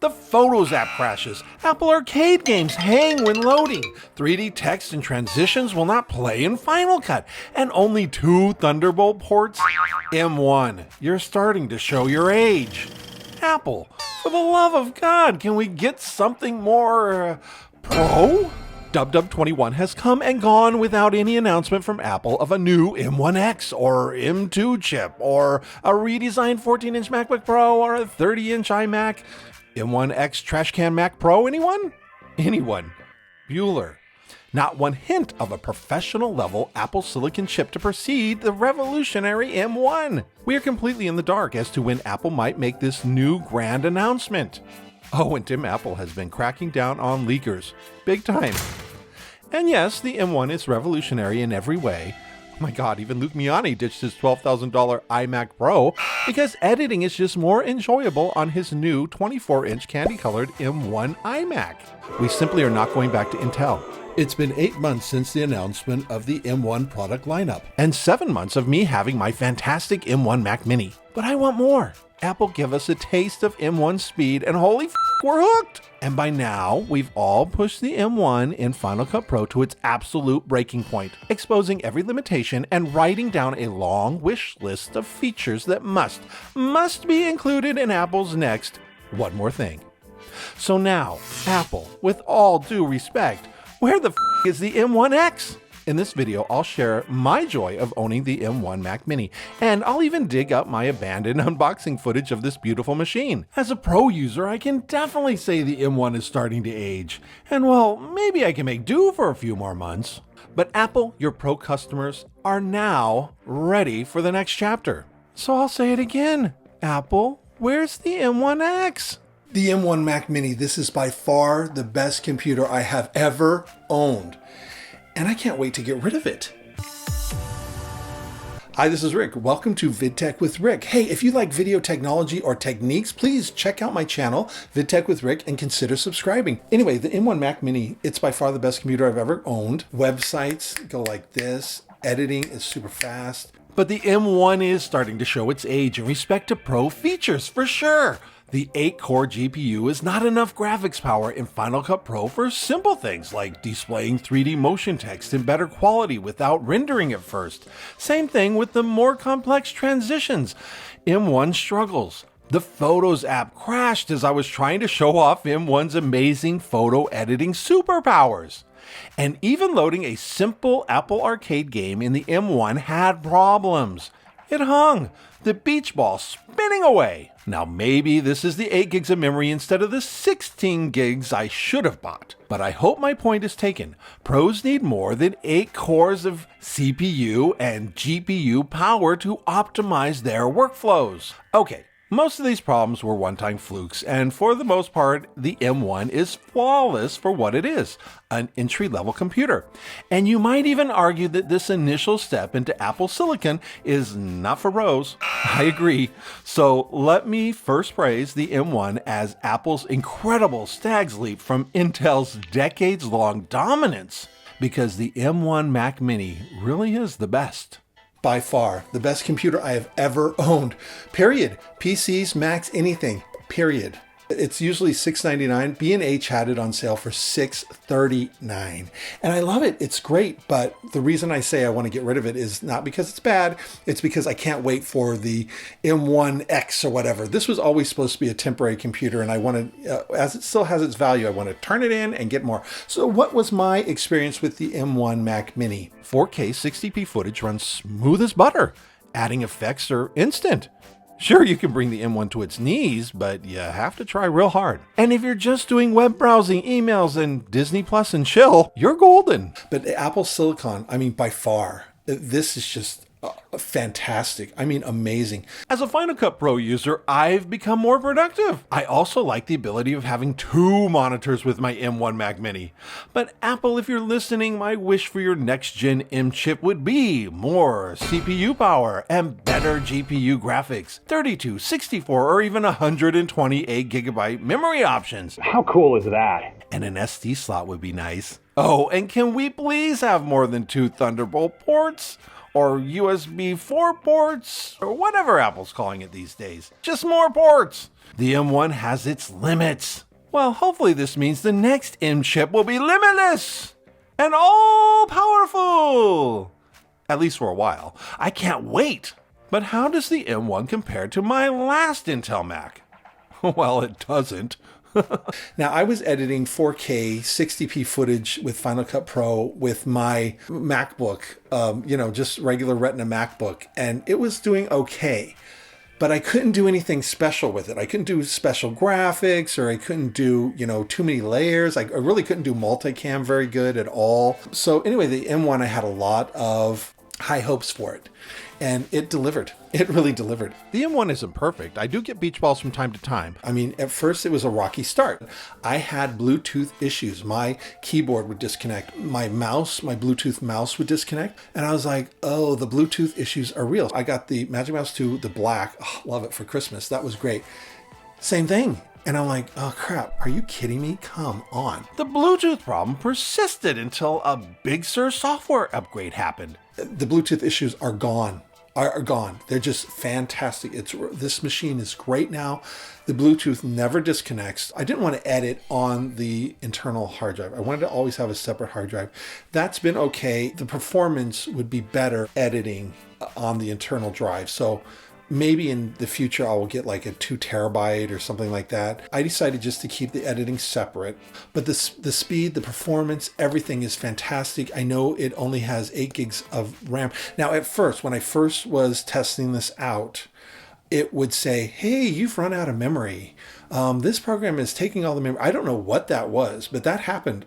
The Photos app crashes. Apple Arcade games hang when loading. 3D text and transitions will not play in Final Cut. And only 2 Thunderbolt ports? M1, you're starting to show your age. Apple, for the love of God, can we get something more pro? WW21 has come and gone without any announcement from Apple of a new M1X or M2 chip or a redesigned 14-inch MacBook Pro or a 30-inch iMac. M1X Trash Can Mac Pro, anyone? Anyone. Bueller. Not one hint of a professional level Apple Silicone chip to precede the revolutionary M1. We are completely in the dark as to when Apple might make this new grand announcement. Oh, and Tim Apple has been cracking down on leakers. Big time. And yes, the M1 is revolutionary in every way. Oh my God, even Luke Miani ditched his $12,000 iMac Pro because editing is just more enjoyable on his new 24-inch candy-colored M1 iMac. We simply are not going back to Intel. It's been 8 months since the announcement of the M1 product lineup, and 7 months of me having my fantastic M1 Mac Mini. But I want more. Apple give us a taste of M1 speed, and holy f***, we're hooked! And by now, we've all pushed the M1 in Final Cut Pro to its absolute breaking point, exposing every limitation and writing down a long wish list of features that must be included in Apple's next one more thing. So now, Apple, with all due respect, where the f*** is the M1X? In this video, I'll share my joy of owning the M1 Mac Mini, and I'll even dig up my abandoned unboxing footage of this beautiful machine. As a pro user, I can definitely say the M1 is starting to age, and well, maybe I can make do for a few more months. But Apple, your pro customers, are now ready for the next chapter. So I'll say it again. Apple, where's the M1X? The M1 Mac Mini, this is by far the best computer I have ever owned. And I can't wait to get rid of it. Hi, this is Rick. Welcome to VidTech with Rick. Hey, if you like video technology or techniques, please check out my channel, VidTech with Rick, and consider subscribing. Anyway, the M1 Mac Mini, it's by far the best computer I've ever owned. Websites go like this. Editing is super fast. But the M1 is starting to show its age in respect to pro features, for sure. The 8-core GPU is not enough graphics power in Final Cut Pro for simple things like displaying 3D motion text in better quality without rendering at first. Same thing with the more complex transitions. M1 struggles. The Photos app crashed as I was trying to show off M1's amazing photo editing superpowers. And even loading a simple Apple Arcade game in the M1 had problems. It hung, the beach ball spinning away. Now maybe this is the 8 gigs of memory instead of the 16 gigs I should have bought. But I hope my point is taken. Pros need more than 8 cores of CPU and GPU power to optimize their workflows. Okay. Most of these problems were one-time flukes, and for the most part, the M1 is flawless for what it is, an entry-level computer. And you might even argue that this initial step into Apple Silicon is not for pros. I agree. So let me first praise the M1 as Apple's incredible stag's leap from Intel's decades-long dominance, because the M1 Mac Mini really is the best. By far, the best computer I have ever owned. Period. PCs, Macs, anything. Period. It's usually $699. B&H had it on sale for $639. And I love it. It's great. But the reason I say I want to get rid of it is not because it's bad. It's because I can't wait for the M1X or whatever. This was always supposed to be a temporary computer. And I wanted, as it still has its value, I want to turn it in and get more. So what was my experience with the M1 Mac Mini? 4K 60p footage runs smooth as butter. Adding effects are instant. Sure, you can bring the M1 to its knees, but you have to try real hard. And if you're just doing web browsing, emails, and Disney Plus and chill, you're golden. But the Apple Silicone, I mean, by far, this is just fantastic. I mean, amazing. As a Final Cut Pro user, I've become more productive. I also like the ability of having 2 monitors with my M1 Mac Mini. But Apple, if you're listening, my wish for your next-gen M chip would be more CPU power and better GPU graphics, 32, 64, or even 128 gigabyte memory options. How cool is that? And an SD slot would be nice. Oh, and can we please have more than 2 Thunderbolt ports? Or USB 4 ports, or whatever Apple's calling it these days. Just more ports. The M1 has its limits. Well, hopefully this means the next M chip will be limitless and all powerful. At least for a while. I can't wait. But how does the M1 compare to my last Intel Mac? Well, it doesn't. Now, I was editing 4K 60p footage with Final Cut Pro with my MacBook, just regular Retina MacBook, and it was doing okay. But I couldn't do anything special with it. I couldn't do special graphics, or I couldn't do, too many layers. I really couldn't do multicam very good at all. So anyway, the M1, I had a lot of high hopes for it. And it delivered. It really delivered. The M1 isn't perfect. I do get beach balls from time to time. I mean, at first it was a rocky start. I had Bluetooth issues. My keyboard would disconnect. My Bluetooth mouse would disconnect. And I was like, oh, the Bluetooth issues are real. I got the Magic Mouse 2, the black. Oh, love it for Christmas. That was great. Same thing. And I'm like, oh crap, are you kidding me? Come on. The Bluetooth problem persisted until a Big Sur software upgrade happened. The Bluetooth issues are gone. Are gone. They're just fantastic. This machine is great now. The Bluetooth never disconnects. I didn't want to edit on the internal hard drive. I wanted to always have a separate hard drive. That's been okay. The performance would be better editing on the internal drive. So maybe in the future I will get like a 2 terabyte or something like that. I decided just to keep the editing separate, but the speed, the performance, everything is fantastic. I know it only has 8 gigs of RAM. Now at first, when I first was testing this out, it would say, hey, you've run out of memory. This program is taking all the memory. I don't know what that was, but that happened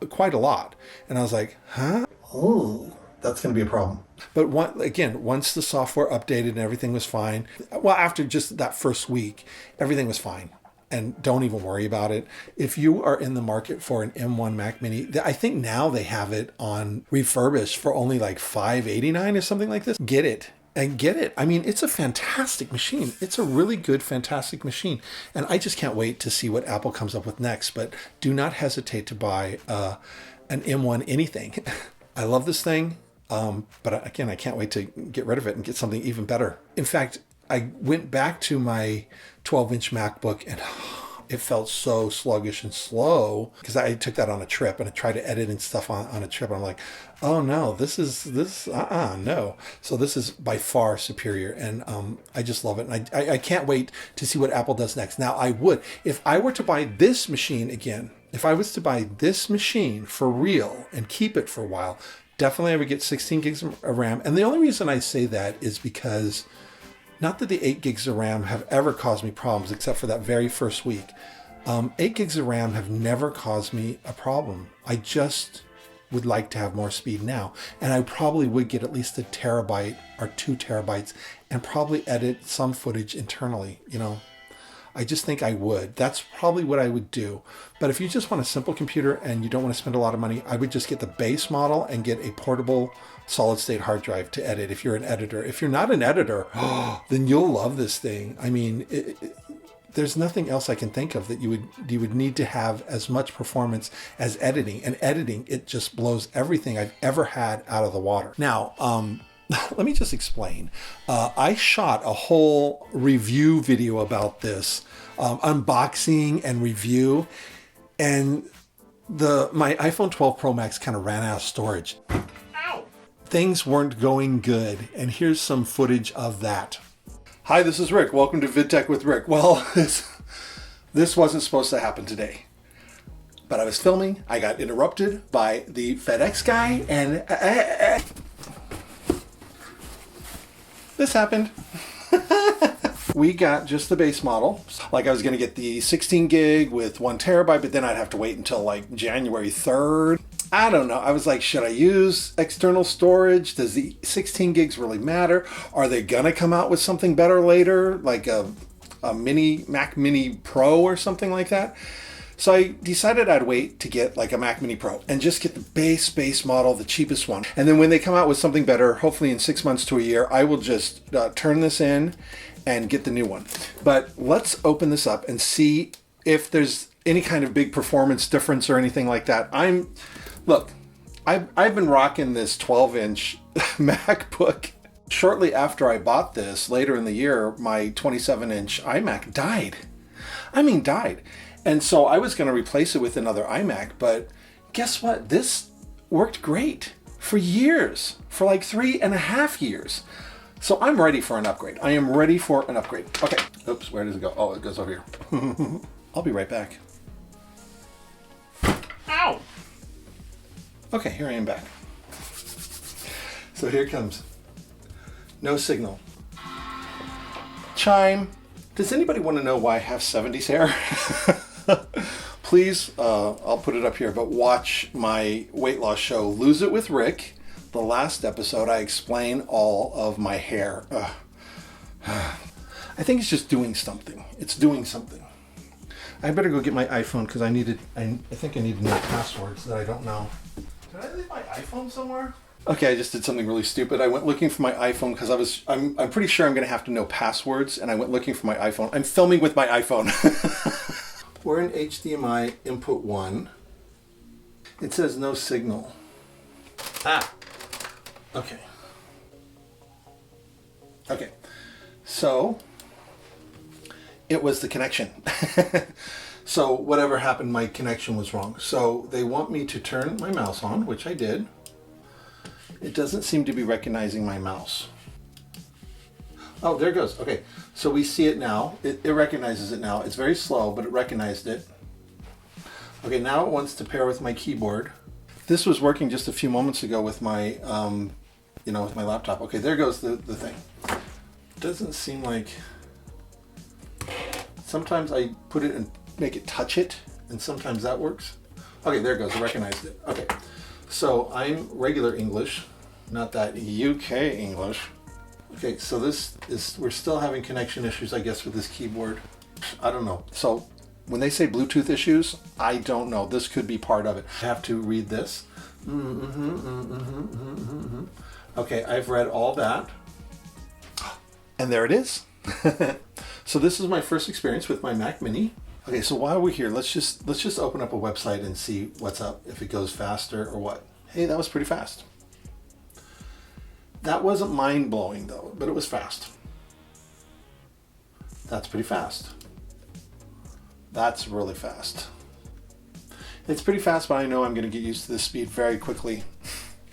quite a lot. And I was like, huh? Oh, that's going to be a problem. But once the software updated and everything was fine, well, after just that first week, everything was fine. And don't even worry about it. If you are in the market for an M1 Mac Mini, I think now they have it on refurbished for only like $589 or something like this. Get it. And get it. I mean, it's a fantastic machine. It's a really good, fantastic machine. And I just can't wait to see what Apple comes up with next. But do not hesitate to buy an M1 anything. I love this thing. But again, I can't wait to get rid of it and get something even better. In fact, I went back to my 12-inch MacBook and it felt so sluggish and slow because I took that on a trip and I tried to edit and stuff on a trip. And I'm like, oh no, no. So this is by far superior. And I just love it. And I can't wait to see what Apple does next. Now if I were to buy this machine again, if I was to buy this machine for real and keep it for a while, definitely I would get 16 gigs of RAM. And the only reason I say that is because not that the 8 gigs of RAM have ever caused me problems, except for that very first week. 8 gigs of RAM have never caused me a problem. I just would like to have more speed now. And I probably would get at least 1 terabyte or 2 terabytes and probably edit some footage internally, I just think I would. That's probably what I would do. But if you just want a simple computer and you don't want to spend a lot of money, I would just get the base model and get a portable solid state hard drive to edit if you're an editor. If you're not an editor, then you'll love this thing. I mean, there's nothing else I can think of that you would need to have as much performance as editing. And editing, it just blows everything I've ever had out of the water. Now, let me just explain. I shot a whole review video about this, unboxing and review, and my iPhone 12 Pro Max kind of ran out of storage. Ow! Things weren't going good, and here's some footage of that. Hi, this is Rick. Welcome to VidTech with Rick. Well, this wasn't supposed to happen today, but I was filming. I got interrupted by the FedEx guy, and this happened. We got just the base model. Like I was going to get the 16 gig with 1 terabyte, but then I'd have to wait until like January 3rd. I don't know. I was like, should I use external storage? Does the 16 gigs really matter? Are they going to come out with something better later? Like a Mac Mini Pro or something like that? So I decided I'd wait to get like a Mac Mini Pro and just get the base model, the cheapest one. And then when they come out with something better, hopefully in 6 months to a year, I will just turn this in and get the new one. But let's open this up and see if there's any kind of big performance difference or anything like that. I've been rocking this 12-inch MacBook. Shortly after I bought this, later in the year, my 27-inch iMac died. I mean, died. And so I was going to replace it with another iMac, but guess what? This worked great for years, for like 3.5 years. So I'm ready for an upgrade. I am ready for an upgrade. Okay. Oops, where does it go? Oh, it goes over here. I'll be right back. Ow! Okay, here I am back. So here it comes. No signal. Chime. Does anybody want to know why I have 70s hair? Please, I'll put it up here, but watch my weight loss show, Lose It with Rick. The last episode, I explain all of my hair. I think it's just doing something. It's doing something. I better go get my iPhone because I think I need to know passwords that I don't know. Did I leave my iPhone somewhere? Okay, I just did something really stupid. I went looking for my iPhone because I'm pretty sure I'm going to have to know passwords, and I went looking for my iPhone. I'm filming with my iPhone. We're in HDMI input 1. It says no signal. Ah. Okay. Okay. So it was the connection. So whatever happened, my connection was wrong. So they want me to turn my mouse on, which I did. It doesn't seem to be recognizing my mouse. Oh, there it goes. Okay, so we see it now. It recognizes it now. It's very slow, but it recognized it. Okay, now it wants to pair with my keyboard. This was working just a few moments ago with my, with my laptop. Okay, there goes the thing. It doesn't seem like... Sometimes I put it and make it touch it, and sometimes that works. Okay, there it goes. I recognized it. Okay, so I'm regular English, not that UK English. Okay, so we're still having connection issues, I guess, with this keyboard. I don't know. So when they say Bluetooth issues, I don't know. This could be part of it. I have to read this. Okay, I've read all that. And there it is. So this is my first experience with my Mac Mini. Okay, so while we're here, let's just open up a website and see what's up, if it goes faster or what. Hey, that was pretty fast. That wasn't mind-blowing though, but it was fast. That's pretty fast. That's really fast. It's pretty fast, but I know I'm going to get used to this speed very quickly.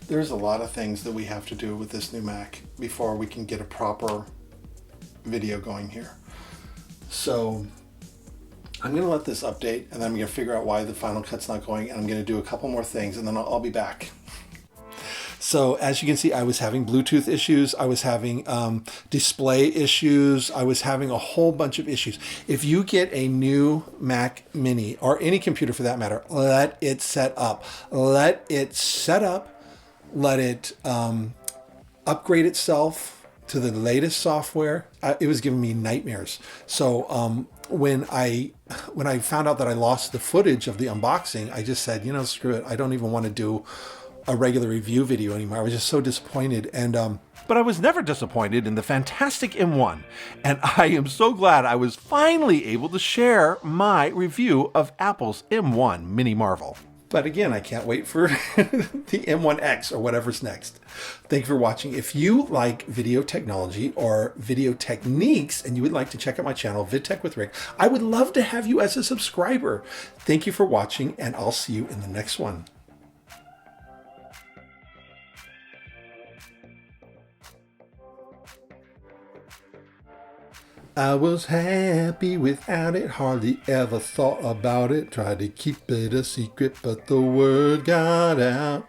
There's a lot of things that we have to do with this new Mac before we can get a proper video going here. So I'm going to let this update, and then I'm going to figure out why the Final Cut's not going, and I'm going to do a couple more things, and then I'll be back. So as you can see, I was having Bluetooth issues. I was having display issues. I was having a whole bunch of issues. If you get a new Mac Mini, or any computer for that matter, let it set up. Let it set up. Let it upgrade itself to the latest software. It was giving me nightmares. So when I found out that I lost the footage of the unboxing, I just said, screw it. I don't even want to do a regular review video anymore. I was just so disappointed. And but I was never disappointed in the fantastic M1, and I am so glad I was finally able to share my review of Apple's M1 Mini Marvel. But again, I can't wait for the M1X or whatever's next. Thank you for watching. If you like video technology or video techniques and you would like to check out my channel, VidTech with Rick, I would love to have you as a subscriber. Thank you for watching, and I'll see you in the next one. I was happy without it, hardly ever thought about it, tried to keep it a secret, but the word got out.